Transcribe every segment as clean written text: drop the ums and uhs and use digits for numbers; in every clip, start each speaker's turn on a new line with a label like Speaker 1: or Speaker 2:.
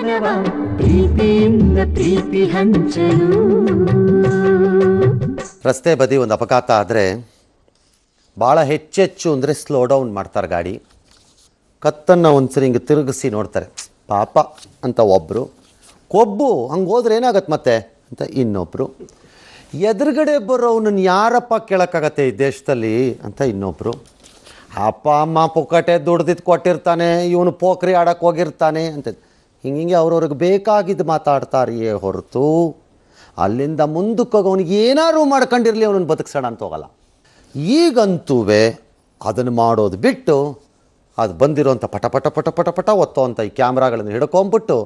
Speaker 1: ಕ್ಷಣವ ಪ್ರೀತಿಯಿಂದ ಪ್ರೀತಿ ಹಂಚಲು.
Speaker 2: ರಸ್ತೆ ಬದಿ ಒಂದು ಅಪಘಾತ ಆದರೆ ಭಾಳ ಹೆಚ್ಚೆಚ್ಚು ಅಂದರೆ ಸ್ಲೋ ಡೌನ್ ಮಾಡ್ತಾರೆ ಗಾಡಿ. ಕತ್ತನ್ನು ಒಂದ್ಸರಿ ಹಿಂಗೆ ತಿರುಗಿಸಿ ನೋಡ್ತಾರೆ, ಪಾಪ ಅಂತ ಒಬ್ಬರು. ಕೊಬ್ಬು ಹಂಗೆ ಹೋದ್ರೆ ಏನಾಗತ್ತೆ ಮತ್ತೆ ಅಂತ ಇನ್ನೊಬ್ಬರು. ಎದುರುಗಡೆ ಬರೋವನನ್ನು ಯಾರಪ್ಪ ಕೇಳೋಕ್ಕಾಗತ್ತೆ ಈ ದೇಶದಲ್ಲಿ ಅಂತ ಇನ್ನೊಬ್ಬರು. ಅಪ್ಪ ಅಮ್ಮ ಪುಕ್ಕಟೆ ದುಡ್ದಿದ್ದು ಕೊಟ್ಟಿರ್ತಾನೆ, ಇವನು ಪೋಖ್ರಿ ಆಡೋಕ್ಕೆ ಹೋಗಿರ್ತಾನೆ ಅಂತ ಹಿಂಗೆ ಅವ್ರವ್ರಿಗೆ ಬೇಕಾಗಿದ್ದು ಮಾತಾಡ್ತಾರೆಯೇ ಹೊರತು ಅಲ್ಲಿಂದ ಮುಂದಕ್ಕೆ ಹೋಗಿ ಅವನಿಗೆ ಏನಾದ್ರು ಮಾಡ್ಕೊಂಡಿರಲಿ ಅವನನ್ನು ಬದುಕ್ಸೋಣ ಅಂತ ಹೋಗಲ್ಲ. ಈಗಂತೂ ಅದನ್ನು ಮಾಡೋದು ಬಿಟ್ಟು ಅದು ಬಂದಿರೋಂಥ ಪಟ ಪಟ ಪಟ ಪಟ ಪಟ ಒತ್ತೋವಂಥ ಈ ಕ್ಯಾಮ್ರಾಗಳನ್ನು ಹಿಡ್ಕೊಂಬಿಟ್ಟು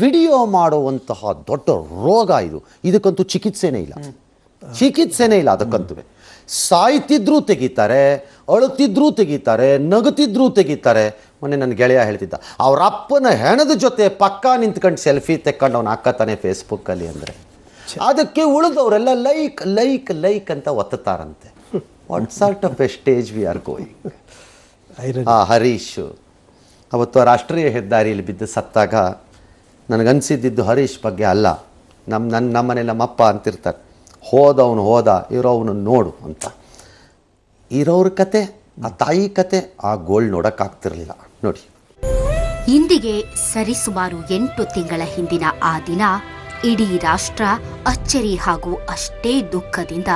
Speaker 2: ವಿಡಿಯೋ ಮಾಡುವಂತಹ ದೊಡ್ಡ ರೋಗ ಇದು. ಇದಕ್ಕಂತೂ ಚಿಕಿತ್ಸೆನೇ ಇಲ್ಲ ಅದಕ್ಕಂತೂ. ಸಾಯ್ತಿದ್ರೂ ತೆಗಿತಾರೆ, ಅಳುತ್ತಿದ್ರೂ ತೆಗಿತಾರೆ, ನಗುತ್ತಿದ್ರೂ ತೆಗಿತಾರೆ. ಮೊನ್ನೆ ನನ್ನ ಗೆಳೆಯ ಹೇಳ್ತಿದ್ದ, ಅವ್ರ ಅಪ್ಪನ ಹೆಣದ ಜೊತೆ ಪಕ್ಕ ನಿಂತ್ಕೊಂಡು ಸೆಲ್ಫಿ ತೆಕ್ಕೊಂಡು ಅವ್ನು ಹಾಕತ್ತಾನೆ ಫೇಸ್ಬುಕ್ಕಲ್ಲಿ. ಅಂದರೆ ಅದಕ್ಕೆ ಉಳಿದವರೆಲ್ಲ ಲೈಕ್ ಲೈಕ್ ಲೈಕ್ ಅಂತ ಒತ್ತುತ್ತಾರಂತೆ. What sort of a stage we are going. Harish ಅವತ್ತು ರಾಷ್ಟ್ರೀಯ ಹೆದ್ದಾರಿಯಲ್ಲಿ ಬಿದ್ದು ಸತ್ತಾಗ ನನಗನ್ಸಿದ್ದು ಹರೀಶ್ ಬಗ್ಗೆ ಅಲ್ಲ, ನಮ್ಮನೆ ನಮ್ಮಪ್ಪ ಅಂತಿರ್ತಾರೆ, ಹೋದವನು ಹೋದ, ಇರೋವನು ನೋಡು ಅಂತ. ಇರೋರ ಕತೆ, ಆ ತಾಯಿ ಕತೆ, ಆ ಗೋಲ್ಡ್ ನೋಡೋಕ್ಕಾಗ್ತಿರ್ಲಿಲ್ಲ ನೋಡಿ.
Speaker 3: ಇಂದಿಗೆ ಸರಿಸುಮಾರು 8 ತಿಂಗಳ ಹಿಂದಿನ ಆ ದಿನ ಇಡೀ ರಾಷ್ಟ್ರ ಅಚ್ಚರಿ ಹಾಗೂ ಅಷ್ಟೇ ದುಃಖದಿಂದ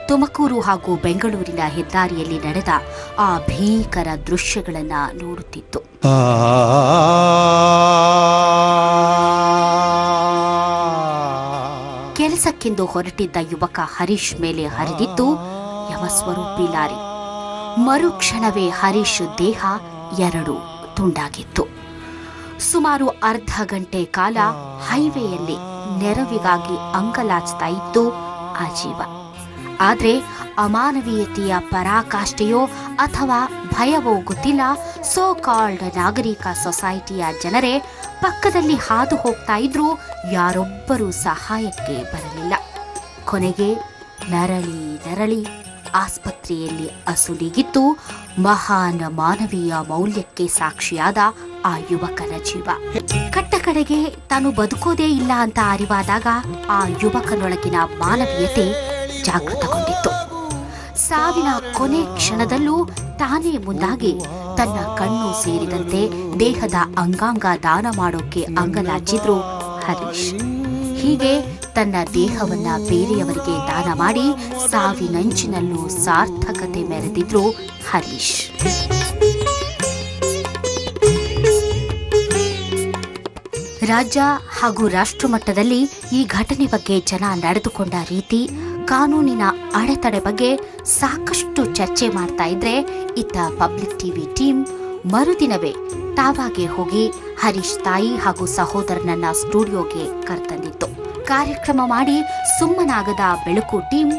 Speaker 3: ತುಮಕೂರು ಹಾಗೂ ಬೆಂಗಳೂರಿನ ಹೆದ್ದಾರಿಯಲ್ಲಿ ನಡೆದ ಆ ಭೀಕರ ದೃಶ್ಯಗಳನ್ನು ನೋಡುತ್ತಿತ್ತು. ಕೆಲಸಕ್ಕೆಂದು ಹೊರಟಿದ್ದ ಯುವಕ ಹರೀಶ್ ಮೇಲೆ ಹರಿದಿತ್ತು ಯಮಸ್ವರೂಪಿ ಲಾರಿ. ಮರುಕ್ಷಣವೇ ಹರೀಶ್ ದೇಹ 2 ತುಂಡಾಗಿತ್ತು. ಸುಮಾರು ಅರ್ಧ ಗಂಟೆ ಕಾಲ ಹೈವೇಯಲ್ಲಿ ನೆರವಿಗಾಗಿ ಅಂಗಲಾಚ್ತಾ ಇತ್ತು ಆ ಜೀವ. ಆದರೆ ಅಮಾನವೀಯತೆಯ ಪರಾಕಾಷ್ಠೆಯೋ ಅಥವಾ ಭಯವೋ ಗೊತ್ತಿಲ್ಲ, ಸೋ ಕಾಲ್ಡ್ ನಾಗರಿಕ ಸೊಸೈಟಿಯ ಜನರೇ ಪಕ್ಕದಲ್ಲಿ ಹಾದು ಹೋಗ್ತಾ ಇದ್ರೂ ಯಾರೊಬ್ಬರೂ ಸಹಾಯಕ್ಕೆ ಬರಲಿಲ್ಲ. ಕೊನೆಗೆ ನರಳಿ ಆಸ್ಪತ್ರೆಯಲ್ಲಿ ಅಸುನೀಗಿತ್ತು ಮಹಾನ್ ಮಾನವೀಯ ಮೌಲ್ಯಕ್ಕೆ ಸಾಕ್ಷಿಯಾದ ಆ ಯುವಕನ ಜೀವ. ಕಟ್ಟಕಡೆಗೆ ತಾನು ಬದುಕೋದೇ ಇಲ್ಲ ಅಂತ ಅರಿವಾದಾಗ ಆ ಯುವಕನೊಳಗಿನ ಮಾನವೀಯತೆ ಜಾಗೃತಗೊಂಡಿತ್ತು. ಸಾವಿನ ಕೊನೆ ಕ್ಷಣದಲ್ಲೂ ತಾನೇ ಮುಂದಾಗಿ ತನ್ನ ಕಣ್ಣು ಸೇರಿದಂತೆ ದೇಹದ ಅಂಗಾಂಗ ದಾನ ಮಾಡೋಕೆ ಅಂಗಲಾಚಿದ್ರು ಹರೀಶ್. ಹೀಗೆ ತನ್ನ ದೇಹವನ್ನ ಬೇರೆಯವರಿಗೆ ದಾನ ಮಾಡಿ ಸಾವಿನಂಚಿನಲ್ಲೂ ಸಾರ್ಥಕತೆ ಮೆರೆದಿದ್ರು ಹರೀಶ್. ರಾಜ್ಯ ಹಾಗೂ ರಾಷ್ಟ್ರ ಮಟ್ಟದಲ್ಲಿ ಈ ಘಟನೆ ಬಗ್ಗೆ ಜನ ನಡೆದುಕೊಂಡ ರೀತಿ, ಕಾನೂನಿನ ಅಡೆತಡೆ ಬಗ್ಗೆ ಸಾಕಷ್ಟು ಚರ್ಚೆ ಮಾಡ್ತಾ ಇದ್ರೆ, ಇತ್ತ ಪಬ್ಲಿಕ್ ಟಿವಿ ಟೀಮ್ ಮರುದಿನವೇ ತಾವಾಗೆ ಹೋಗಿ ಹರೀಶ್ ತಾಯಿ ಹಾಗೂ ಸಹೋದರನನ್ನ ಸ್ಟುಡಿಯೋಗೆ ಕರೆತಂದಿತ್ತು. ಕಾರ್ಯಕ್ರಮ ಮಾಡಿ ಸುಮ್ಮನಾಗದ ಬೆಳಕು ಟೀಮ್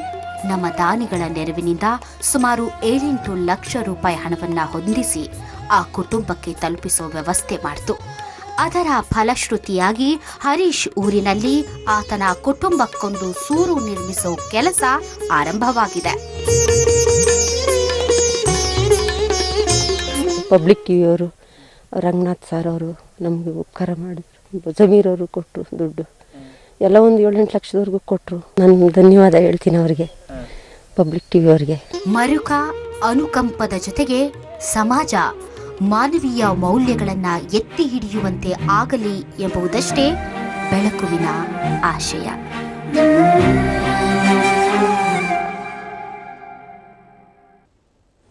Speaker 3: ನಮ್ಮ ದಾನಿಗಳ ನೆರವಿನಿಂದ ಸುಮಾರು 7-8 ಲಕ್ಷ ರೂಪಾಯಿ ಹಣವನ್ನ ಹೊಂದಿಸಿ ಆ ಕುಟುಂಬಕ್ಕೆ ತಲುಪಿಸುವ ವ್ಯವಸ್ಥೆ ಮಾಡಿತು. ಅದರ ಫಲಶ್ರುತಿಯಾಗಿ ಹರೀಶ್ ಊರಿನಲ್ಲಿ ಆತನ ಕುಟುಂಬಕ್ಕೊಂದು ಸೂರು ನಿರ್ಮಿಸುವ ಕೆಲಸ ಆರಂಭವಾಗಿದೆ.
Speaker 4: ಪಬ್ಲಿಕ್ ಟಿವಿಯವರು, ರಂಗನಾಥ್ ಸರ್ ಅವರು ನಮಗೆ ಉಪಕಾರ ಮಾಡಿದ್ರು. ಜಮೀರ್ ಅವರು ಕೊಟ್ಟರು ದುಡ್ಡು ಎಲ್ಲ, ಒಂದು 7-8 ಲಕ್ಷದವರೆಗೂ ಕೊಟ್ಟರು. ನಾನು ಧನ್ಯವಾದ ಹೇಳ್ತೀನಿ ಅವರಿಗೆ, ಪಬ್ಲಿಕ್ ಟಿವಿ ಅವರಿಗೆ.
Speaker 3: ಮರುಕ ಅನುಕಂಪದ ಜೊತೆಗೆ ಸಮಾಜ ಮಾನವೀಯ ಮೌಲ್ಯಗಳನ್ನ ಎತ್ತಿ ಹಿಡಿಯುವಂತೆ ಆಗಲಿ ಎಂಬುದಷ್ಟೇ ಬೆಳಕುವಿನ ಆಶಯ.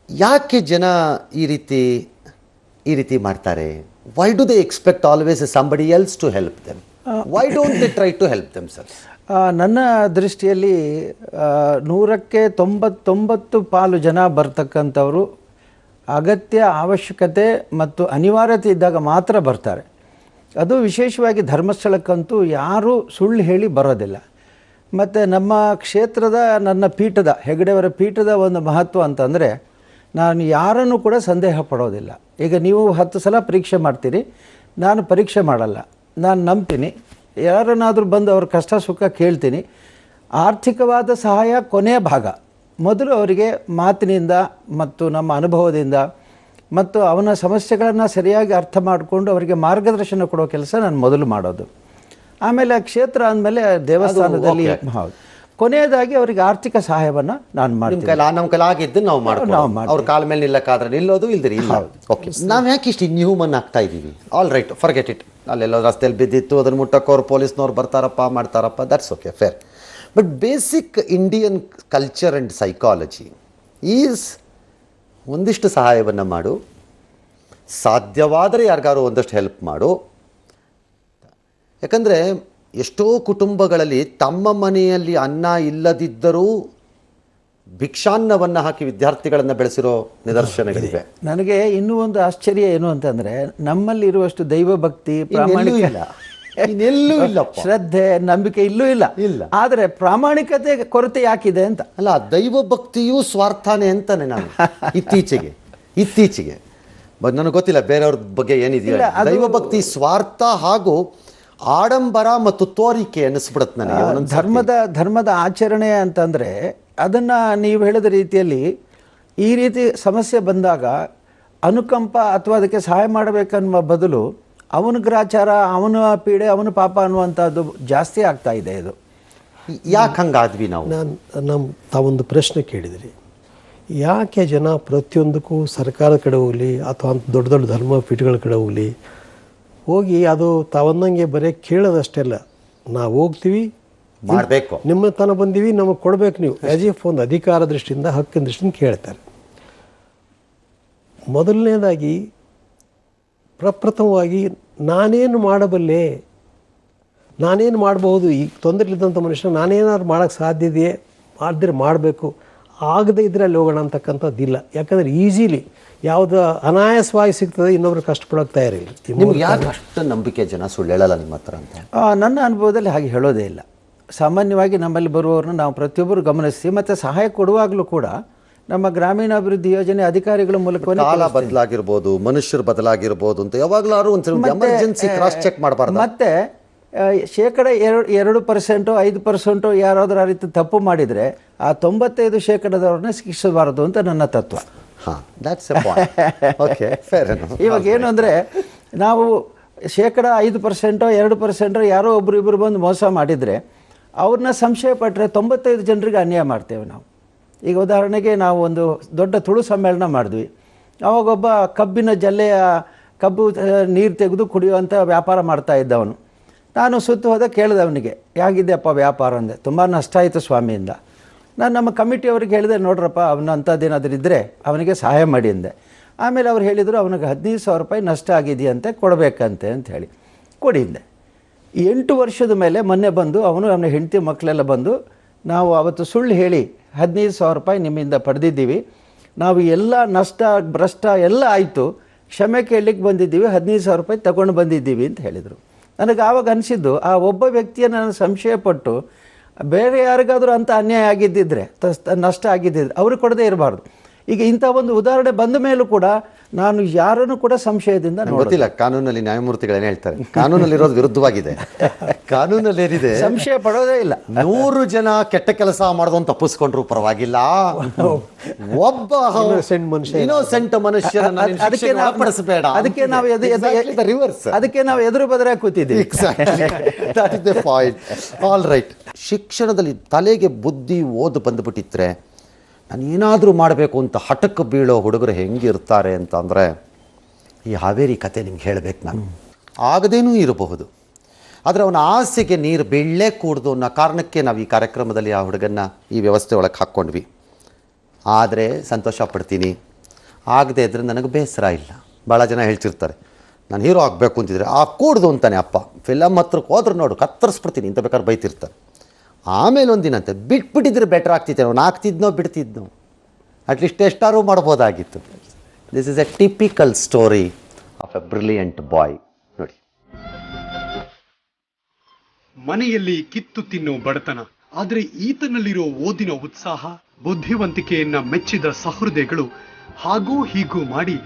Speaker 2: ಯಾಕೆ ಜನ ಈ ರೀತಿ ಮಾಡ್ತಾರೆ? Why do they expect always somebody else to help them? Why don't they try to help themselves?
Speaker 5: ನನ್ನ ದೃಷ್ಟಿಯಲ್ಲಿ 100ಕ್ಕೆ 99 ಪಾಲು ಜನ ಬರ್ತಕ್ಕಂಥವರು ಅಗತ್ಯ, ಅವಶ್ಯಕತೆ ಮತ್ತು ಅನಿವಾರ್ಯತೆ ಇದ್ದಾಗ ಮಾತ್ರ ಬರ್ತಾರೆ. ಅದು ವಿಶೇಷವಾಗಿ ಧರ್ಮಸ್ಥಳಕ್ಕಂತೂ ಯಾರೂ ಸುಳ್ಳು ಹೇಳಿ ಬರೋದಿಲ್ಲ. ಮತ್ತು ನಮ್ಮ ಕ್ಷೇತ್ರದ, ನನ್ನ ಪೀಠದ, ಹೆಗಡೆಯವರ ಪೀಠದ ಒಂದು ಮಹತ್ವ ಅಂತಂದರೆ, ನಾನು ಯಾರನ್ನು ಕೂಡ ಸಂದೇಹ ಪಡೋದಿಲ್ಲ. ಈಗ ನೀವು 10 ಸಲ ಪರೀಕ್ಷೆ ಮಾಡ್ತೀರಿ, ನಾನು ಪರೀಕ್ಷೆ ಮಾಡಲ್ಲ. ನಾನು ನಂಬ್ತೀನಿ, ಯಾರನ್ನಾದರೂ ಬಂದು ಅವ್ರ ಕಷ್ಟ ಸುಖ ಕೇಳ್ತೀನಿ. ಆರ್ಥಿಕವಾದ ಸಹಾಯ ಕೊನೆಯ ಭಾಗ. ಮೊದಲು ಅವರಿಗೆ ಮಾತಿನಿಂದ ಮತ್ತು ನಮ್ಮ ಅನುಭವದಿಂದ ಮತ್ತು ಅವನ ಸಮಸ್ಯೆಗಳನ್ನು ಸರಿಯಾಗಿ ಅರ್ಥ ಮಾಡಿಕೊಂಡು ಅವರಿಗೆ ಮಾರ್ಗದರ್ಶನ ಕೊಡೋ ಕೆಲಸ ನಾನು ಮೊದಲು ಮಾಡೋದು. ಆಮೇಲೆ ಕ್ಷೇತ್ರ ಅಂದಮೇಲೆ ದೇವಸ್ಥಾನದಲ್ಲಿ ಹೌದು. ಕೊನೆಯದಾಗಿ ಅವರಿಗೆ ಆರ್ಥಿಕ ಸಹಾಯವನ್ನು ನಾನು ಮಾಡ್ತೀನಿ.
Speaker 2: ನಮ್ಮ ಕೈಲಿ ಆಗಿದ್ದು ನಾವು ಮಾಡ್ತೀವಿ. ಅವ್ರ ಕಾಲ ಮೇಲೆ ನಿಲ್ಲಕ್ಕಾದ್ರೆ ನಿಲ್ಲೋದು, ಇಲ್ದಿರಿ ಇಲ್ಲ. ಓಕೆ, ನಾವು ಯಾಕೆ ಇಷ್ಟು ಇನ್ಹ್ಯೂಮನ್ ಆಗ್ತಾ ಇದ್ದೀವಿ? All right, forget it. ಅಲ್ಲೆಲ್ಲೋ ರಸ್ತೆಯಲ್ಲಿ ಬಿದ್ದಿತ್ತು, ಅದನ್ನು ಮುಟ್ಟಕ್ಕೋರು ಪೊಲೀಸ್ನವ್ರು ಬರ್ತಾರಪ್ಪ ಮಾಡ್ತಾರಪ್ಪ, that's okay, fair. But basic Indian culture and psychology is ಒಂದಿಷ್ಟು ಸಹಾಯವನ್ನು ಮಾಡು, ಸಾಧ್ಯವಾದರೆ ಯಾರಿಗಾರು ಒಂದಷ್ಟು ಹೆಲ್ಪ್ ಮಾಡು. ಯಾಕಂದರೆ ಎಷ್ಟೋ ಕುಟುಂಬಗಳಲ್ಲಿ ತಮ್ಮ ಮನೆಯಲ್ಲಿ ಅನ್ನ ಇಲ್ಲದಿದ್ದರೂ ಭಿಕ್ಷಾನ್ನವನ್ನು ಹಾಕಿ ವಿದ್ಯಾರ್ಥಿಗಳನ್ನು ಬೆಳೆಸಿರೋ ನಿದರ್ಶನಗಳಿವೆ.
Speaker 5: ನನಗೆ ಇನ್ನೂ ಒಂದು ಆಶ್ಚರ್ಯ ಏನು ಅಂತಂದರೆ, ನಮ್ಮಲ್ಲಿ ಇರುವಷ್ಟು ದೈವ ಭಕ್ತಿ,
Speaker 2: ಇನ್ನೆಲ್ಲೂ ಇಲ್ಲ,
Speaker 5: ಶ್ರದ್ಧೆ, ನಂಬಿಕೆ ಇಲ್ಲೂ ಇಲ್ಲ. ಆದರೆ ಪ್ರಾಮಾಣಿಕತೆ ಕೊರತೆ ಯಾಕಿದೆ ಅಂತ.
Speaker 2: ಅಲ್ಲ, ದೈವ ಭಕ್ತಿಯೂ ಸ್ವಾರ್ಥನೇ ಅಂತಾನೆ ನಾನು ಇತ್ತೀಚೆಗೆ ನನಗೆ ಗೊತ್ತಿಲ್ಲ ಬೇರೆಯವ್ರ ಬಗ್ಗೆ ಏನಿದೆಯಲ್ಲ. ದೈವ ಭಕ್ತಿ ಸ್ವಾರ್ಥ ಹಾಗೂ ಆಡಂಬರ ಮತ್ತು ತೋರಿಕೆ ಅನ್ನಿಸ್ಬಿಡತ್ತೆ ನನಗೆ.
Speaker 5: ಧರ್ಮದ ಆಚರಣೆ ಅಂತಂದರೆ ಅದನ್ನು ನೀವು ಹೇಳಿದ ರೀತಿಯಲ್ಲಿ ಈ ರೀತಿ ಸಮಸ್ಯೆ ಬಂದಾಗ ಅನುಕಂಪ ಅಥವಾ ಅದಕ್ಕೆ ಸಹಾಯ ಮಾಡಬೇಕನ್ನುವ ಬದಲು ಅವನ ಗ್ರಾಚಾರ, ಅವನ ಪೀಡೆ, ಅವನ ಪಾಪ ಅನ್ನುವಂಥದ್ದು ಜಾಸ್ತಿ ಆಗ್ತಾ ಇದೆ. ಇದು
Speaker 2: ಯಾಕೆ ಹಂಗಾದ್ವಿ ನಾವು?
Speaker 6: ತಾವೊಂದು ಪ್ರಶ್ನೆ ಕೇಳಿದ್ರಿ, ಯಾಕೆ ಜನ ಪ್ರತಿಯೊಂದಕ್ಕೂ ಸರ್ಕಾರದ ಕಡೆ ಹೋಗಲಿ ಅಥವಾ ದೊಡ್ಡ ದೊಡ್ಡ ಧರ್ಮಪೀಠಗಳ ಕಡೆ ಹೋಗಿ ಅದು ತಾವಂದಂಗೆ ಬರೀ ಕೇಳೋದಷ್ಟೆಲ್ಲ, ನಾವು ಹೋಗ್ತೀವಿ,
Speaker 2: ಮಾಡಬೇಕು,
Speaker 6: ನಿಮ್ಮ ತನ ಬಂದೀವಿ, ನಮಗೆ ಕೊಡಬೇಕು ನೀವು, ಆಸ್ ಇಫ್ ಒಂದು ಅಧಿಕಾರ ದೃಷ್ಟಿಯಿಂದ, ಹಕ್ಕಿನ ದೃಷ್ಟಿಯಿಂದ ಕೇಳ್ತಾರೆ. ಮೊದಲನೇದಾಗಿ ಪ್ರಪ್ರಥಮವಾಗಿ ನಾನೇನು ಮಾಡಬಲ್ಲೆ, ನಾನೇನು ಮಾಡಬಹುದು, ಈ ತೊಂದರೆ ಇದ್ದಂಥ ಮನುಷ್ಯ ನಾನೇನಾದ್ರು ಮಾಡೋಕ್ಕೆ ಸಾಧ್ಯ ಇದೆಯೇ, ಮಾಡಿದ್ರೆ ಮಾಡಬೇಕು, ಆಗದೇ ಇದ್ರೆ ಅಲ್ಲಿ ಹೋಗೋಣ ಅಂತಕ್ಕಂಥದ್ದಿಲ್ಲ. ಯಾಕಂದರೆ ಈಸಿಲಿ ಯಾವುದು ಅನಾಯಾಸವಾಗಿ ಸಿಗ್ತದೆ, ಇನ್ನೊಬ್ರು ಕಷ್ಟಪಡೋಕೆ ತಯಾರಿಲ್ಲ.
Speaker 2: ನಿಮ್ಗೆ ಯಾಕೆ ಅಷ್ಟು ನಂಬಿಕೆ ಜನ ಸುಳ್ಳು ಹೇಳಲ್ಲ ನಿಮ್ಮ ಹತ್ರ ಅಂತ?
Speaker 5: ನನ್ನ ಅನುಭವದಲ್ಲಿ ಹಾಗೆ ಹೇಳೋದೇ ಇಲ್ಲ. ಸಾಮಾನ್ಯವಾಗಿ ನಮ್ಮಲ್ಲಿ ಬರುವವ್ರನ್ನ ನಾವು ಪ್ರತಿಯೊಬ್ಬರು ಗಮನಿಸ್ತೀವಿ. ಮತ್ತು ಸಹಾಯ ಕೊಡುವಾಗಲೂ ಕೂಡ ನಮ್ಮ ಗ್ರಾಮೀಣಾಭಿವೃದ್ಧಿ ಯೋಜನೆ ಅಧಿಕಾರಿಗಳ ಮೂಲಕ
Speaker 2: ಕಾಲ ಬದಲಾಗಿರ್ಬೋದು, ಮನುಷ್ಯರು ಬದಲಾಗಿರ್ಬೋದು ಅಂತ ಯಾವಾಗಲಾರು ಒಂದು ಎಮರ್ಜೆನ್ಸಿ ಕ್ರಾಸ್ ಚೆಕ್ ಮಾಡಬಾರ್ದು.
Speaker 5: ಮತ್ತೆ 2% 5% ಯಾರಾದರೂ ಆ ರೀತಿ ತಪ್ಪು ಮಾಡಿದರೆ ಆ 95%ದವ್ರನ್ನ ಶಿಕ್ಷಿಸಬಾರದು ಅಂತ ನನ್ನ ತತ್ವ. ಇವಾಗ ಏನು ಅಂದರೆ, ನಾವು 5% 2% ಯಾರೋ ಒಬ್ರು ಇಬ್ಬರು ಬಂದು ಮೋಸ ಮಾಡಿದರೆ ಅವ್ರನ್ನ ಸಂಶಯ ಪಟ್ಟರೆ 95 ಜನರಿಗೆ ಅನ್ಯಾಯ ಮಾಡ್ತೇವೆ ನಾವು. ಈಗ ಉದಾಹರಣೆಗೆ ನಾವು ಒಂದು ದೊಡ್ಡ ತುಳು ಸಮ್ಮೇಳನ ಮಾಡಿದ್ವಿ. ಅವಾಗೊಬ್ಬ ಕಬ್ಬಿನ ಜಲ್ಲೆಯ ಕಬ್ಬು ನೀರು ತೆಗೆದು ಕುಡಿಯುವಂಥ ವ್ಯಾಪಾರ ಮಾಡ್ತಾ ಇದ್ದವನು. ನಾನು ಸುತ್ತು ಹೋದ ಕೇಳಿದೆ ಅವನಿಗೆ, ಹೇಗಿದೆಯಪ್ಪ ವ್ಯಾಪಾರ ಅಂದೆ. ತುಂಬ ನಷ್ಟ ಆಯಿತು ಸ್ವಾಮಿಯಿಂದ. ನಾನು ನಮ್ಮ ಕಮಿಟಿಯವ್ರಿಗೆ ಹೇಳಿದೆ, ನೋಡ್ರಪ್ಪ ಅವನ ಅಂಥದ್ದೇನಾದರೂ ಇದ್ದರೆ ಅವನಿಗೆ ಸಹಾಯ ಮಾಡಿ ಅಂದೆ. ಆಮೇಲೆ ಅವ್ರು ಹೇಳಿದರು, ಅವನಿಗೆ 15,000 ರೂಪಾಯಿ ನಷ್ಟ ಆಗಿದೆಯಂತೆ, ಕೊಡಬೇಕಂತೆ ಅಂತ ಹೇಳಿ ಕೊಡಿಂದೆ. 8 ವರ್ಷದ ಮೇಲೆ ಮೊನ್ನೆ ಬಂದು ಅವನ ಹೆಂಡತಿ ಮಕ್ಕಳೆಲ್ಲ ಬಂದು, ನಾವು ಅವತ್ತು ಸುಳ್ಳು ಹೇಳಿ 15,000 ರೂಪಾಯಿ ನಿಮ್ಮಿಂದ ಪಡೆದಿದ್ದೀವಿ, ನಾವು ಎಲ್ಲ ನಷ್ಟ ಭ್ರಷ್ಟ ಎಲ್ಲ ಆಯಿತು, ಕ್ಷಮೆ ಕೇಳಲಿಕ್ಕೆ ಬಂದಿದ್ದೀವಿ, 15,000 ರೂಪಾಯಿ ತಗೊಂಡು ಬಂದಿದ್ದೀವಿ ಅಂತ ಹೇಳಿದರು. ನನಗೆ ಆವಾಗ ಅನಿಸಿದ್ದು, ಆ ಒಬ್ಬ ವ್ಯಕ್ತಿಯನ್ನು ನಾನು ಸಂಶಯಪಟ್ಟು ಬೇರೆ ಯಾರಿಗಾದರೂ ಅಂತ ಅನ್ಯಾಯ ಆಗಿದ್ದಿದ್ರೆ, ನಷ್ಟ ಆಗಿದ್ದಿದ್ರೆ ಅವ್ರಿಗೆ ಕೊಡದೇ ಇರಬಾರ್ದು. ಈಗ ಇಂಥ ಒಂದು ಉದಾಹರಣೆ ಬಂದ ಮೇಲೂ ಕೂಡ ನಾನು ಯಾರನ್ನು ಕೂಡ ಸಂಶಯದಿಂದ
Speaker 2: ಗೊತ್ತಿಲ್ಲ. ಕಾನೂನಲ್ಲಿ ನ್ಯಾಯಮೂರ್ತಿಗಳೇನು ಹೇಳ್ತಾರೆ, ಕಾನೂನಲ್ಲಿರೋದು ವಿರುದ್ಧವಾಗಿದೆ. ಕಾನೂನಲ್ಲಿ ಏನಿದೆ, ಸಂಶಯ ಪಡೋದೇ ಇಲ್ಲ. 100 ಜನ ಕೆಟ್ಟ ಕೆಲಸ ಮಾಡೋದನ್ನು ತಪ್ಪಿಸ್ಕೊಂಡ್ರು ಪರವಾಗಿಲ್ಲ, ಒಬ್ಬ ಇನ್ನೋಸೆಂಟ್ ಮನುಷ್ಯನ ಪಡಿಸಬೇಡ,
Speaker 5: ಅದಕ್ಕೆ ನಾವು ಎದುರು ಬದಲಾಗಿ ಕೂತಿದ್ದೀವಿ.
Speaker 2: That is the point. All right. ಶಿಕ್ಷಣದಲ್ಲಿ ತಲೆಗೆ ಬುದ್ಧಿ ಓದು ಬಂದುಬಿಟ್ಟಿದ್ರೆ ನಾನು ಏನಾದರೂ ಮಾಡಬೇಕು ಅಂತ ಹಠಕ್ಕೆ ಬೀಳೋ ಹುಡುಗರು ಹೆಂಗಿರ್ತಾರೆ ಅಂತಂದರೆ, ಈ ಹಾವೇರಿ ಕತೆ ನಿಮ್ಗೆ ಹೇಳಬೇಕು ನಾನು. ಆಗದೇನೂ ಇರಬಹುದು, ಆದರೆ ಅವನ ಆಸೆಗೆ ನೀರು ಬೀಳಲೇ ಕೂಡ್ದು ಅನ್ನೋ ಕಾರಣಕ್ಕೆ ನಾವು ಈ ಕಾರ್ಯಕ್ರಮದಲ್ಲಿ ಆ ಹುಡುಗನ್ನ ಈ ವ್ಯವಸ್ಥೆ ಒಳಗೆ ಹಾಕ್ಕೊಂಡ್ವಿ. ಆದರೆ ಸಂತೋಷ ಪಡ್ತೀನಿ, ಆಗದೆ ಇದ್ದರೆ ನನಗೆ ಬೇಸರ ಇಲ್ಲ. ಭಾಳ ಜನ ಹೇಳ್ತಿರ್ತಾರೆ, ನಾನು ಹೀರೋ ಆಗಬೇಕು ಅಂತಿದ್ರೆ ಕೂಡ್ದು ಅಂತಾನೆ ಅಪ್ಪ, ಫಿಲಮ್ ಹತ್ರಕ್ಕೆ ಹೋದ್ರೆ ನೋಡು ಕತ್ತರಿಸ್ಬಿಡ್ತೀನಿ ಇಂಥ ಬೇಕಾದ್ರೆ ಬೈತಿರ್ತಾರೆ. ಆಮೇಲೆ ಒಂದಿನಂತೆ ಬಿಟ್ಬಿಟ್ಟಿದ್ರೆ ಬೆಟರ್ ಆಗ್ತಿತ್ತು, ಅವನು ಆಗ್ತಿದ್ನೋ ಬಿಡ್ತಿದ್ನೋ, ಅಟ್ಲೀಸ್ಟ್ ಎಷ್ಟಾರು ಮಾಡ್ಬೋದಾಗಿತ್ತು. This is a typical story of a brilliant boy. ನೋಡಿ,
Speaker 7: ಮನೆಯಲ್ಲಿ ಕಿತ್ತು ತಿನ್ನೋ ಬಡತನ, ಆದರೆ ಈತನಲ್ಲಿರೋ ಓದಿನ ಉತ್ಸಾಹ, ಬುದ್ಧಿವಂತಿಕೆಯನ್ನ ಮೆಚ್ಚಿದ ಸಹೃದಯಗಳು ಹಾಗೂ ಹೀಗೂ ಮಾಡಿ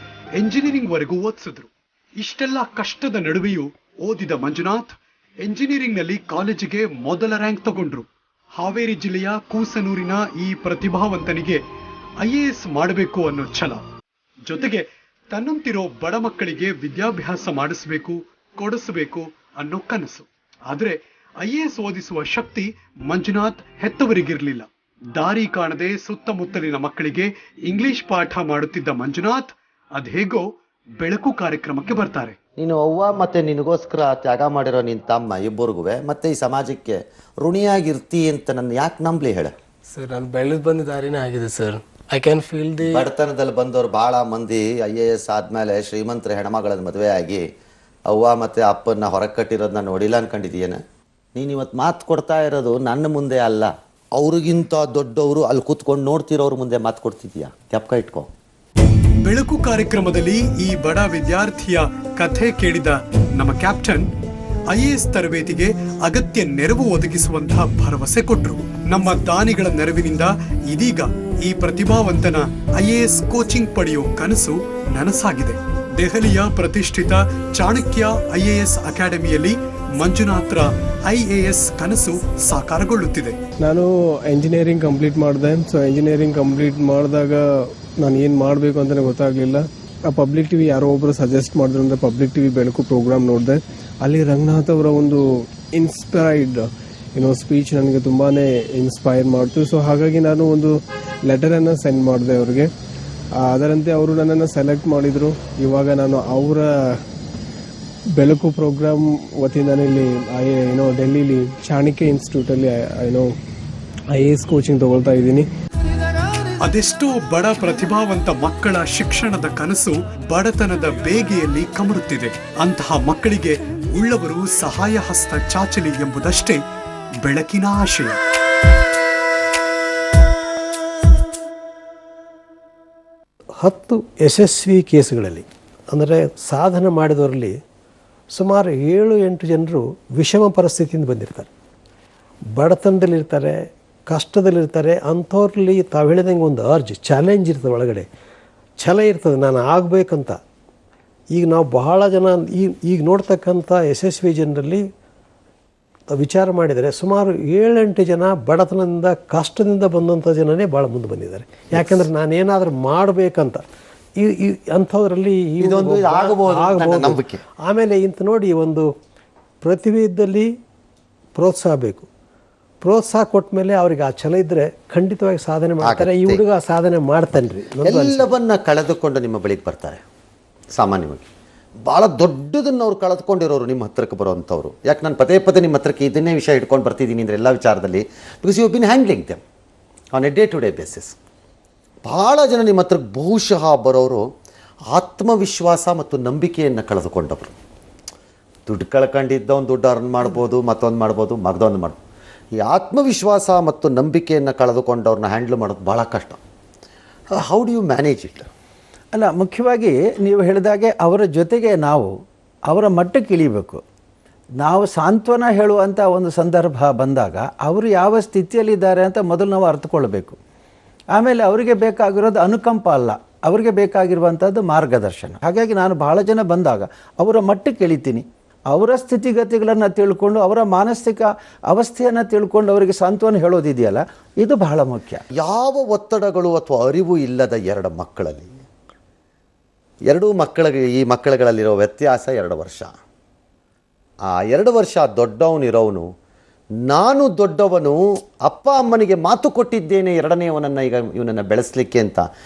Speaker 7: ಎಂಜಿನಿಯರಿಂಗ್ ವರೆಗೂ ಓದಿಸಿದ್ರು. ಇಷ್ಟೆಲ್ಲ ಕಷ್ಟದ ನಡುವೆಯೂ ಓದಿದ ಮಂಜುನಾಥ್ ಎಂಜಿನಿಯರಿಂಗ್ ನಲ್ಲಿ ಕಾಲೇಜಿಗೆ ಮೊದಲ ರ್ಯಾಂಕ್ ತಗೊಂಡ್ರು. ಹಾವೇರಿ ಜಿಲ್ಲೆಯ ಕೂಸನೂರಿನ ಈ ಪ್ರತಿಭಾವಂತನಿಗೆ IAS ಮಾಡಬೇಕು ಅನ್ನೋ ಛಲ, ಜೊತೆಗೆ ತನ್ನಂತಿರೋ ಬಡ ಮಕ್ಕಳಿಗೆ ವಿದ್ಯಾಭ್ಯಾಸ ಮಾಡಿಸಬೇಕು, ಕೊಡಿಸಬೇಕು ಅನ್ನೋ ಕನಸು. ಆದ್ರೆ IAS ಓದಿಸುವ ಶಕ್ತಿ ಮಂಜುನಾಥ್ ಹೆತ್ತವರಿಗಿರ್ಲಿಲ್ಲ. ದಾರಿ ಕಾಣದೆ ಸುತ್ತಮುತ್ತಲಿನ ಮಕ್ಕಳಿಗೆ ಇಂಗ್ಲಿಷ್ ಪಾಠ ಮಾಡುತ್ತಿದ್ದ ಮಂಜುನಾಥ್ ಅದೇಗೋ ಬೆಳಕು ಕಾರ್ಯಕ್ರಮಕ್ಕೆ ಬರ್ತಾರೆ.
Speaker 2: ನೀನು ಅವ್ವ ಮತ್ತೆ ನಿನಗೋಸ್ಕರ ತ್ಯಾಗ ಮಾಡಿರೋ ನಿನ್ನ ತಮ್ಮ ಇಬ್ಬರಿಗೂ ಮತ್ತೆ ಈ ಸಮಾಜಕ್ಕೆ ಋಣಿಯಾಗಿರ್ತಿ ಅಂತ ನನ್ನ ಯಾಕೆ ನಂಬಲಿ ಹೇಳ?
Speaker 8: ಸರ್, ನಾನು ಬೆಳೆದು ಬಂದ ದಾರಿನೇ ಆಗಿದೆ sir. I can feel the
Speaker 2: ಬಡತನದಲ್ಲಿ ಬಂದವರು ಭಾಳ ಮಂದಿ IAS ಆದ್ಮೇಲೆ ಶ್ರೀಮಂತರ ಹೆಣ್ಮಗಳನ್ನ ಮದುವೆ ಆಗಿ ಅವ್ವ ಮತ್ತೆ ಅಪ್ಪನ್ನ ಹೊರಗೆ ಕಟ್ಟಿರೋದನ್ನ ನೋಡಿಲ್ಲ ಅನ್ಕೊಂಡಿದೀಯೇನ? ನೀನು ಇವತ್ತು ಮಾತು ಕೊಡ್ತಾ ಇರೋದು ನನ್ನ ಮುಂದೆ ಅಲ್ಲ, ಅವ್ರಿಗಿಂತ ದೊಡ್ಡವರು ಅಲ್ಲಿ ಕೂತ್ಕೊಂಡು ನೋಡ್ತಿರೋರು ಮುಂದೆ ಮಾತು ಕೊಡ್ತಿದ್ಯಾ. ಜ್ಞಾಪಕ ಇಟ್ಕೋ.
Speaker 7: ಬೆಳಕು ಕಾರ್ಯಕ್ರಮದಲ್ಲಿ ಈ ಬಡ ವಿದ್ಯಾರ್ಥಿಯ ಕಥೆ ಕೇಳಿದ ನಮ್ಮ ಕ್ಯಾಪ್ಟನ್ IAS ತರಬೇತಿಗೆ ಅಗತ್ಯ ನೆರವು ಒದಗಿಸುವಂತಹ ಭರವಸೆ ಕೊಟ್ಟರು. ನಮ್ಮ ದಾನಿಗಳ ನೆರವಿನಿಂದ ಇದೀಗ ಈ ಪ್ರತಿಭಾವಂತನ IAS ಕೋಚಿಂಗ್ ಪಡೆಯೋ ಕನಸು ನನಸಾಗಿದೆ. ದೆಹಲಿಯ ಪ್ರತಿಷ್ಠಿತ ಚಾಣಕ್ಯ IAS ಅಕಾಡೆಮಿಯಲ್ಲಿ ಮಂಜುನಾಥ್ರ IAS ಕನಸು ಸಾಕಾರಗೊಳ್ಳುತ್ತಿದೆ.
Speaker 8: ನಾನು ಎಂಜಿನಿಯರಿಂಗ್ ಕಂಪ್ಲೀಟ್ ಮಾಡಿದೆ. ಸೊ ಎಂಜಿನಿಯರಿಂಗ್ ಕಂಪ್ಲೀಟ್ ಮಾಡಿದಾಗ ನಾನು ಏನು ಮಾಡಬೇಕು ಅಂತಲೇ ಗೊತ್ತಾಗಲಿಲ್ಲ. ಆ ಪಬ್ಲಿಕ್ ಟಿವಿ ಯಾರೋ ಒಬ್ಬರು ಸಜೆಸ್ಟ್ ಮಾಡಿದ್ರು ಅಂದರೆ ಪಬ್ಲಿಕ್ ಟಿವಿ ಬೆಳಕು ಪ್ರೋಗ್ರಾಮ್ ನೋಡಿದೆ. ಅಲ್ಲಿ ರಂಗನಾಥ್ ಅವರ ಒಂದು ಇನ್ಸ್ಪೈರ್ಡ್ ಸ್ಪೀಚ್ ನನಗೆ ತುಂಬಾ ಇನ್ಸ್ಪೈರ್ ಮಾಡ್ತು. ಸೊ ಹಾಗಾಗಿ ನಾನು ಒಂದು ಲೆಟರನ್ನು ಸೆಂಡ್ ಮಾಡಿದೆ ಅವ್ರಿಗೆ. ಅದರಂತೆ ಅವರು ನನ್ನನ್ನು ಸೆಲೆಕ್ಟ್ ಮಾಡಿದರು. ಇವಾಗ ನಾನು ಅವರ ಬೆಳಕು ಪ್ರೋಗ್ರಾಮ್ ವತಿಯಿಂದ ಇಲ್ಲಿ ಡೆಲ್ಲಿಲಿ ಚಾಣಕ್ಯ ಇನ್ಸ್ಟಿಟ್ಯೂಟಲ್ಲಿ IAS ಕೋಚಿಂಗ್ ತಗೊಳ್ತಾ ಇದ್ದೀನಿ.
Speaker 7: ಅದೆಷ್ಟೋ ಬಡ ಪ್ರತಿಭಾವಂತ ಮಕ್ಕಳ ಶಿಕ್ಷಣದ ಕನಸು ಬಡತನದ ಬೇಗೆಯಲ್ಲಿ ಕಮರುತ್ತಿದೆ. ಅಂತಹ ಮಕ್ಕಳಿಗೆ ಉಳ್ಳವರು ಸಹಾಯ ಹಸ್ತ ಚಾಚಲಿ ಎಂಬುದಷ್ಟೇ ಬೆಳಕಿನ ಆಶಯ.
Speaker 6: ಹತ್ತು ಯಶಸ್ವಿ ಕೇಸುಗಳಲ್ಲಿ ಅಂದರೆ ಸಾಧನೆ ಮಾಡಿದವರಲ್ಲಿ ಸುಮಾರು 7-8 ಜನರು ವಿಷಮ ಪರಿಸ್ಥಿತಿಯಿಂದ ಬಂದಿರ್ತಾರೆ, ಬಡತನದಲ್ಲಿರ್ತಾರೆ, ಕಷ್ಟದಲ್ಲಿರ್ತಾರೆ. ಅಂಥವ್ರಲ್ಲಿ ತಾವು ಹೇಳಿದಂಗೆ ಒಂದು ಚಾಲೆಂಜ್ ಇರ್ತದೆ, ಒಳಗಡೆ ಛಲ ಇರ್ತದೆ, ನಾನು ಆಗಬೇಕಂತ. ಈಗ ನಾವು ಬಹಳ ಜನ ಈಗ ನೋಡ್ತಕ್ಕಂಥ ಯಶಸ್ವಿ ಜನರಲ್ಲಿ ವಿಚಾರ ಮಾಡಿದರೆ ಸುಮಾರು 7-8 ಜನ ಬಡತನದಿಂದ ಕಷ್ಟದಿಂದ ಬಂದಂಥ ಜನನೇ ಭಾಳ ಮುಂದೆ ಬಂದಿದ್ದಾರೆ. ಯಾಕೆಂದರೆ ನಾನೇನಾದರೂ ಮಾಡಬೇಕಂತ ಈ ಅಂಥದ್ರಲ್ಲಿ
Speaker 2: ನಂಬಿಕೆ.
Speaker 6: ಆಮೇಲೆ ಇಂಥ ನೋಡಿ, ಒಂದು ಪ್ರತಿಭೆ ಇದ್ದಲ್ಲಿ ಪ್ರೋತ್ಸಾಹ ಬೇಕು. ಪ್ರೋತ್ಸಾಹ ಕೊಟ್ಟ ಮೇಲೆ ಅವ್ರಿಗೆ ಆ ಛಲ ಇದ್ದರೆ ಖಂಡಿತವಾಗಿ ಸಾಧನೆ ಮಾಡ್ತಾರೆ. ಈ ಹುಡುಗ ಸಾಧನೆ ಮಾಡ್ತಾನೆ ರೀ.
Speaker 2: ಎಲ್ಲವನ್ನ ಕಳೆದುಕೊಂಡು ನಿಮ್ಮ ಬಳಿಗೆ ಬರ್ತಾರೆ. ಸಾಮಾನ್ಯವಾಗಿ ಭಾಳ ದೊಡ್ಡದನ್ನು ಅವ್ರು ಕಳೆದುಕೊಂಡಿರೋರು ನಿಮ್ಮ ಹತ್ರಕ್ಕೆ ಬರುವಂಥವ್ರು. ಯಾಕೆ ನಾನು ಪದೇ ನಿಮ್ಮ ಹತ್ರಕ್ಕೆ ಇದನ್ನೇ ವಿಷಯ ಇಟ್ಕೊಂಡು ಬರ್ತಿದ್ದೀನಿ ಅಂದರೆ ಎಲ್ಲ ವಿಚಾರದಲ್ಲಿ, because you been handling them on a day to day basis. ಭಾಳ ಜನ ನಿಮ್ಮ ಹತ್ರಕ್ಕೆ ಬಹುಶಃ ಬರೋರು ಆತ್ಮವಿಶ್ವಾಸ ಮತ್ತು ನಂಬಿಕೆಯನ್ನು ಕಳೆದುಕೊಂಡವರು. ದುಡ್ಡು ಕಳ್ಕೊಂಡಿದ್ದವನು ದುಡ್ಡು ಅರ್ನ್ ಮಾಡ್ಬೋದು, ಮತ್ತೊಂದು ಮಾಡ್ಬೋದು, ಮಗದೊಂದು ಮಾಡ್ಬೋದು. ಈ ಆತ್ಮವಿಶ್ವಾಸ ಮತ್ತು ನಂಬಿಕೆಯನ್ನು ಕಳೆದುಕೊಂಡವ್ರನ್ನ ಹ್ಯಾಂಡ್ಲ್ ಮಾಡೋದು ಭಾಳ ಕಷ್ಟ. How do you manage it?
Speaker 5: ಅಲ್ಲ, ಮುಖ್ಯವಾಗಿ ನೀವು ಹೇಳಿದಾಗೆ ಅವರ ಜೊತೆಗೆ ನಾವು ಅವರ ಮಟ್ಟಕ್ಕೆ ಇಳಿಬೇಕು. ನಾವು ಸಾಂತ್ವನ ಹೇಳುವಂಥ ಒಂದು ಸಂದರ್ಭ ಬಂದಾಗ ಅವರು ಯಾವ ಸ್ಥಿತಿಯಲ್ಲಿದ್ದಾರೆ ಅಂತ ಮೊದಲು ನಾವು ಅರ್ಥಕೊಳ್ಬೇಕು. ಆಮೇಲೆ ಅವರಿಗೆ ಬೇಕಾಗಿರೋದು ಅನುಕಂಪ ಅಲ್ಲ, ಅವರಿಗೆ ಬೇಕಾಗಿರುವಂಥದ್ದು ಮಾರ್ಗದರ್ಶನ. ಹಾಗಾಗಿ ನಾನು ಭಾಳ ಜನ ಬಂದಾಗ ಅವರ ಮಟ್ಟಕ್ಕೆ ಇಳಿತೀನಿ, ಅವರ ಸ್ಥಿತಿಗತಿಗಳನ್ನು ತಿಳ್ಕೊಂಡು ಅವರ ಮಾನಸಿಕ ಅವಸ್ಥೆಯನ್ನು ತಿಳ್ಕೊಂಡು ಅವರಿಗೆ ಸಾಂತ್ವನ ಹೇಳೋದಿದೆಯಲ್ಲ, ಇದು ಬಹಳ ಮುಖ್ಯ.
Speaker 2: ಯಾವ ಒತ್ತಡಗಳು ಅಥವಾ ಅರಿವು ಇಲ್ಲದ ಎರಡು ಮಕ್ಕಳಲ್ಲಿ, ಈ ಮಕ್ಕಳುಗಳಲ್ಲಿರೋ ವ್ಯತ್ಯಾಸ 2 ವರ್ಷ. ಆ 2 ವರ್ಷ ದೊಡ್ಡವನಿರೋವನು, ನಾನು ದೊಡ್ಡವನು, ಅಪ್ಪ ಅಮ್ಮನಿಗೆ ಮಾತು ಕೊಟ್ಟಿದ್ದೇನೆ ಎರಡನೇವನನ್ನು ಈಗ ಇವನನ್ನು ಬೆಳೆಸಲಿಕ್ಕೆ ಅಂತ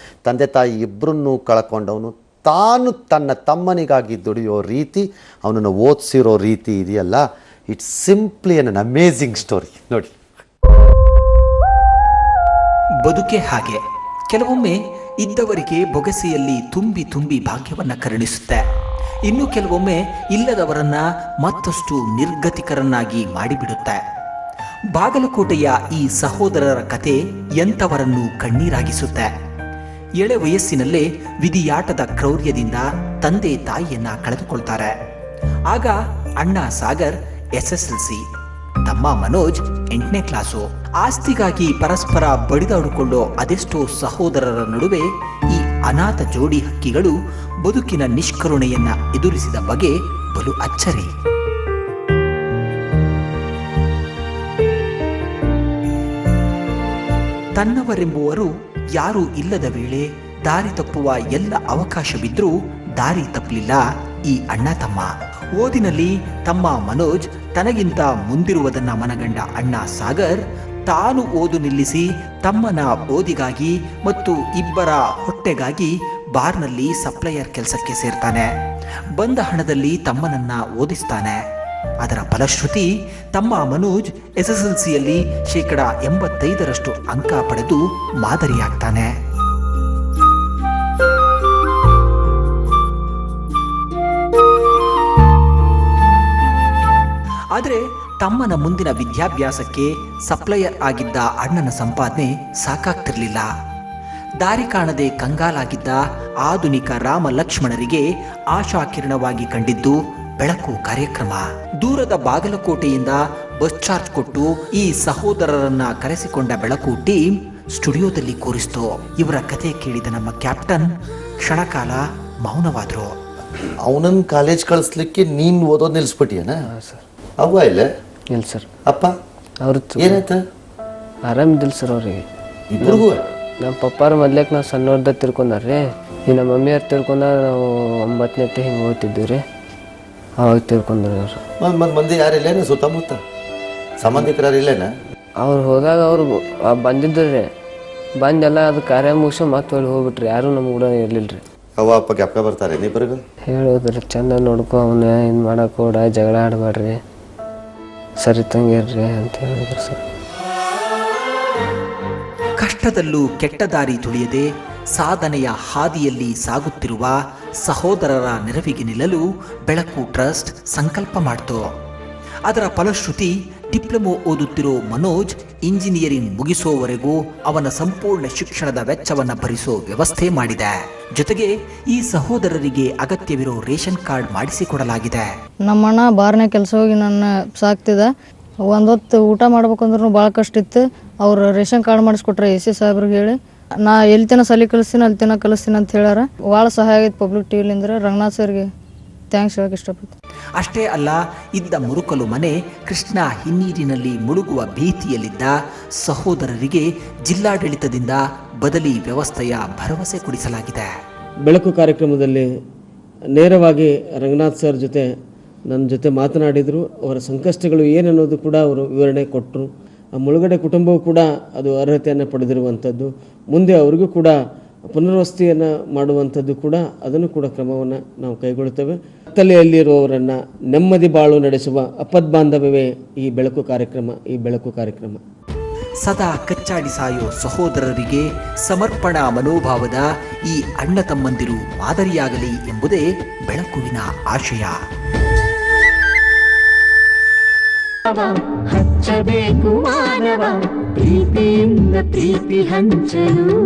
Speaker 2: ತಂದೆ ತಾಯಿ ಇಬ್ಬರನ್ನೂ ಕಳ್ಕೊಂಡವನು ತಾನು ತನ್ನ ತಮ್ಮನಿಗಾಗಿ ದುಡಿಯೋ ರೀತಿ, ಅವನನ್ನು ಓದಿಸಿರೋ ರೀತಿ ಇದೆಯಲ್ಲ, it's simply an amazing story. ನೋಡಿ,
Speaker 9: ಬದುಕೆ ಹಾಗೆ ಕೆಲವೊಮ್ಮೆ ಇದ್ದವರಿಗೆ ಬೊಗಸೆಯಲ್ಲಿ ತುಂಬಿ ತುಂಬಿ ಭಾಗ್ಯವನ್ನು ಕರುಣಿಸುತ್ತೆ. ಇನ್ನು ಕೆಲವೊಮ್ಮೆ ಇಲ್ಲದವರನ್ನ ಮತ್ತಷ್ಟು ನಿರ್ಗತಿಕರನ್ನಾಗಿ ಮಾಡಿಬಿಡುತ್ತೆ. ಬಾಗಲಕೋಟೆಯ ಈ ಸಹೋದರರ ಕತೆ ಎಂಥವರನ್ನು ಕಣ್ಣೀರಾಗಿಸುತ್ತೆ. ಎಳೆ ವಯಸ್ಸಿನಲ್ಲೇ ವಿಧಿಯಾಟದ ಕ್ರೌರ್ಯದಿಂದ ತಂದೆ ತಾಯಿಯನ್ನ ಕಳೆದುಕೊಳ್ತಾರೆ. ಆಗ ಅಣ್ಣ ಸಾಗರ್ SSLC, ತಮ್ಮ ಮನೋಜ್ 8ನೇ ಕ್ಲಾಸು. ಆಸ್ತಿಗಾಗಿ ಪರಸ್ಪರ ಬಡಿದಾಡಿಕೊಳ್ಳೋ ಅದೆಷ್ಟೋ ಸಹೋದರರ ನಡುವೆ ಈ ಅನಾಥ ಜೋಡಿ ಹಕ್ಕಿಗಳು ಬದುಕಿನ ನಿಷ್ಕರುಣೆಯನ್ನ ಎದುರಿಸಿದ ಬಗೆ ಬಲು ಅಚ್ಚರಿ. ತನ್ನವರೆಂಬುವರು ಯಾರೂ ಇಲ್ಲದ ವೇಳೆ ದಾರಿ ತಪ್ಪುವ ಎಲ್ಲ ಅವಕಾಶವಿದ್ರೂ ದಾರಿ ತಪ್ಪಲಿಲ್ಲ ಈ ಅಣ್ಣ ತಮ್ಮ. ಓದಿನಲ್ಲಿ ತಮ್ಮ ಮನೋಜ್ ತನಗಿಂತ ಮುಂದಿರುವುದನ್ನ ಮನಗಂಡ ಅಣ್ಣ ಸಾಗರ್ ತಾನು ಓದು ನಿಲ್ಲಿಸಿ ತಮ್ಮನ ಓದಿಗಾಗಿ ಮತ್ತು ಇಬ್ಬರ ಹೊಟ್ಟೆಗಾಗಿ ಬಾರ್ನಲ್ಲಿ ಸಪ್ಲೈಯರ್ ಕೆಲಸಕ್ಕೆ ಸೇರ್ತಾನೆ. ಬಂದ ಹಣದಲ್ಲಿ ತಮ್ಮನನ್ನ ಓದಿಸ್ತಾನೆ. ಅದರ ಫಲಶ್ರುತಿ ತಮ್ಮ ಮನೋಜ್ SSLCಯಲ್ಲಿ 85% ಅಂಕ ಪಡೆದು ಮಾದರಿಯಾಗ್ತಾನೆ. ಆದರೆ ತಮ್ಮನ ಮುಂದಿನ ವಿದ್ಯಾಭ್ಯಾಸಕ್ಕೆ ಸಪ್ಲೈಯರ್ ಆಗಿದ್ದ ಅಣ್ಣನ ಸಂಪಾದನೆ ಸಾಕಾಗ್ತಿರ್ಲಿಲ್ಲ. ದಾರಿ ಕಾಣದೆ ಕಂಗಾಲಾಗಿದ್ದ ಆಧುನಿಕ ರಾಮ ಲಕ್ಷ್ಮಣರಿಗೆ ಆಶಾಕಿರಣವಾಗಿ ಕಂಡಿದ್ದು ಬೆಳಕು ಕಾರ್ಯಕ್ರಮ. ದೂರದ ಬಾಗಲಕೋಟೆಯಿಂದ ಬಸ್ ಚಾರ್ಜ್ ಕೊಟ್ಟು ಈ ಸಹೋದರರನ್ನ ಕರೆಸಿಕೊಂಡ ಬೆಳಕು ಟೀಮ್ ಸ್ಟುಡಿಯೋದಲ್ಲಿ ಕೂರಿಸ್ತು. ಇವರ ಕಥೆ ಕೇಳಿದ ನಮ್ಮ ಕ್ಯಾಪ್ಟನ್ ಕ್ಷಣಕಾಲ ಮೌನವಾದ್ರು.
Speaker 2: ಅವನನ್ನ ಕಾಲೇಜ್ ಕಳಿಸ್ಲಿಕ್ಕೆ ನೀನು ಓದೋದು ನಿಲ್ಲಿಸ್ಬಿಟ್ಟಿಯನ? ಅವ್ವ ಇಲ್ಲ?
Speaker 10: ಇಲ್ಲ ಸರ್.
Speaker 2: ಅಪ್ಪ
Speaker 10: ಅವ್ರ
Speaker 2: ಏನಾಯ್ತು?
Speaker 10: ಆರಾಮಿದ್ದಿಲ್ಲ ಸರ್ ಅವ್ರಿಗೆ.
Speaker 2: ಇಬ್ರಿಗೂ?
Speaker 10: ನಮ್ಮ ಪಪ್ಪಾರ ಮೊದ್ಲಕ್ಕೆ ನಾವು ಸಣ್ಣವ್ರದಾಗ ತಿಳ್ಕೊಂಡಾರ್ರಿ. ಈ ನಮ್ಮ ಮಮ್ಮಿಯವ್ರು ತಿಳ್ಕೊಂಡ ನಾವು 9ನೇ ಹಿಂಗೆ ಓದ್ತಿದ್ದೀವಿ ರೀ. ಅವಾಗ ತಿಳ್ಕೊಂಡ್ರಿ ಅವರು.
Speaker 2: ಮಂದಿ ಯಾರಿಲ್ಲೇನ ಸುತ್ತಮುತ್ತ ಸಂಬಂಧಿಕರು ಇಲ್ಲೇನ?
Speaker 10: ಅವ್ರು ಹೋದಾಗ ಅವರು ಬಂದಿದ್ರು ರೀ. ಬಂದೆಲ್ಲ ಅದು ಕಾರ್ಯ ಮುಗಿಸಿ ಮತ್ತೆ ಹೊಳ್ಳಿ ಹೋಗ್ಬಿಟ್ರಿ. ಯಾರೂ ನಮ್ಮ ಕೂಡ ಇರಲಿಲ್ಲ ರೀ.
Speaker 2: ಅವ್ವ ಅಪ್ಪ ಜ್ಞಾಪಕ ಬರ್ತಾರೆ ನೀಬರಿಗೂ?
Speaker 10: ಹೇಳೋದ್ರಿ ಚಂದ ನೋಡ್ಕೊ, ಅವನ್ನ ಏನು ಮಾಡೋಕೋಡ, ಜಗಳ ಆಡಬೇಡ್ರಿ, ಸರಿ ತಂಗಿರ್ರಿ ಅಂತ ಹೇಳಿದ್ರು ಸರ್.
Speaker 9: ಕಷ್ಟದಲ್ಲೂ ಕೆಟ್ಟ ದಾರಿ ತುಳಿಯದೆ ಸಾಧನೆಯ ಹಾದಿಯಲ್ಲಿ ಸಾಗುತ್ತಿರುವ ಸಹೋದರರ ನೆರವಿಗೆ ನಿಲ್ಲಲು ಬೆಳಕು ಟ್ರಸ್ಟ್ ಸಂಕಲ್ಪ ಮಾಡಿತು. ಅದರ ಫಲಶ್ರುತಿ ಡಿಪ್ಲೊಮೊ ಓದುತ್ತಿರೋ ಮನೋಜ್ ಇಂಜಿನಿಯರಿಂಗ್ ಮುಗಿಸೋವರೆಗೂ ಅವನ ಸಂಪೂರ್ಣ ಶಿಕ್ಷಣದ ವೆಚ್ಚವನ್ನು ಭರಿಸೋ ವ್ಯವಸ್ಥೆ ಮಾಡಿದೆ. ಜೊತೆಗೆ ಈ ಸಹೋದರರಿಗೆ ಅಗತ್ಯವಿರೋ ರೇಷನ್ ಕಾರ್ಡ್ ಮಾಡಿಸಿಕೊಡಲಾಗಿದೆ.
Speaker 11: ನಮ್ಮಣ್ಣ ಬಾರ್ನೇ ಕೆಲಸ ಹೋಗಿ ನನ್ನ ಸಾಕ್ತಿದ್ದ. ಒಂದೊತ್ತು ಊಟ ಮಾಡ್ಬೇಕಂದ್ರೂ ಭಾಳ ಕಷ್ಟ ಇತ್ತು. ಅವ್ರು ರೇಷನ್ ಕಾರ್ಡ್ ಮಾಡಿಸ್ಕೊಟ್ರೆ AC ಸಾಹೇಬ್ರಿಗೆ ಹೇಳಿ ನಾ ಎಲ್ಲಿ ತನ ಸಲಿ ಕಲಿಸ್ತೀನಿ ಅಲ್ಲಿ ತನ ಕಲಿಸ್ತೀನಿ ಅಂತ ಹೇಳ್ಯಾರ. ಭಾಳ ಸಹಾಯ ಆಗೈತೆ ಪಬ್ಲಿಕ್ ಟಿವಿಲಿಂದ. ರಂಗನಾಥ್ ಸರ್ಗೆ ಥ್ಯಾಂಕ್ಸ್ ಹೇಳಕ್ಕೆ ಇಷ್ಟಪಡ್ತೀನಿ.
Speaker 9: ಅಷ್ಟೇ ಅಲ್ಲ, ಇದ್ದ ಮುರುಕಲು ಮನೆ ಕೃಷ್ಣ ಹಿನ್ನೀರಿನಲ್ಲಿ ಮುಳುಗುವ ಭೀತಿಯಲ್ಲಿದ್ದ ಸಹೋದರರಿಗೆ ಜಿಲ್ಲಾಡಳಿತದಿಂದ ಬದಲಿ ವ್ಯವಸ್ಥೆಯ ಭರವಸೆ ಕೊಡಿಸಲಾಗಿದೆ.
Speaker 12: ಬೆಳಕು ಕಾರ್ಯಕ್ರಮದಲ್ಲಿ ನೇರವಾಗಿ ರಂಗನಾಥ್ ಸರ್ ಜೊತೆ ನನ್ನ ಜೊತೆ ಮಾತನಾಡಿದರು. ಅವರ ಸಂಕಷ್ಟಗಳು ಏನನ್ನೋದು ಕೂಡ ಅವರು ವಿವರಣೆ ಕೊಟ್ಟರು. ಆ ಮುಳುಗಡೆ ಕುಟುಂಬವು ಕೂಡ ಅದು ಅರ್ಹತೆಯನ್ನು ಪಡೆದಿರುವಂಥದ್ದು. ಮುಂದೆ ಅವರಿಗೂ ಕೂಡ ಪುನರ್ವಸತಿಯನ್ನು ಮಾಡುವಂಥದ್ದು ಕೂಡ ಅದನ್ನು ಕೂಡ ಕ್ರಮವನ್ನು ನಾವು ಕೈಗೊಳ್ಳುತ್ತೇವೆ. ಕತ್ತಲೆಯಲ್ಲಿರುವವರನ್ನು ನೆಮ್ಮದಿ ಬಾಳು ನಡೆಸುವ ಅಪದ್ಬಾಂಧವ್ಯವೇ ಈ ಬೆಳಕು ಕಾರ್ಯಕ್ರಮ.
Speaker 9: ಸದಾ ಕಚ್ಚಾಡಿ ಸಾಯೋ ಸಹೋದರರಿಗೆ ಸಮರ್ಪಣಾ ಮನೋಭಾವದ ಈ ಅಣ್ಣ ತಮ್ಮಂದಿರು ಮಾದರಿಯಾಗಲಿ ಎಂಬುದೇ ಬೆಳಕುವಿನ ಆಶಯ.
Speaker 1: ಹಚ್ಚಬೇಕು ಮಾನವ ಪ್ರೀತಿಯಿಂದ ಪ್ರೀತಿ ಹಂಚಲು.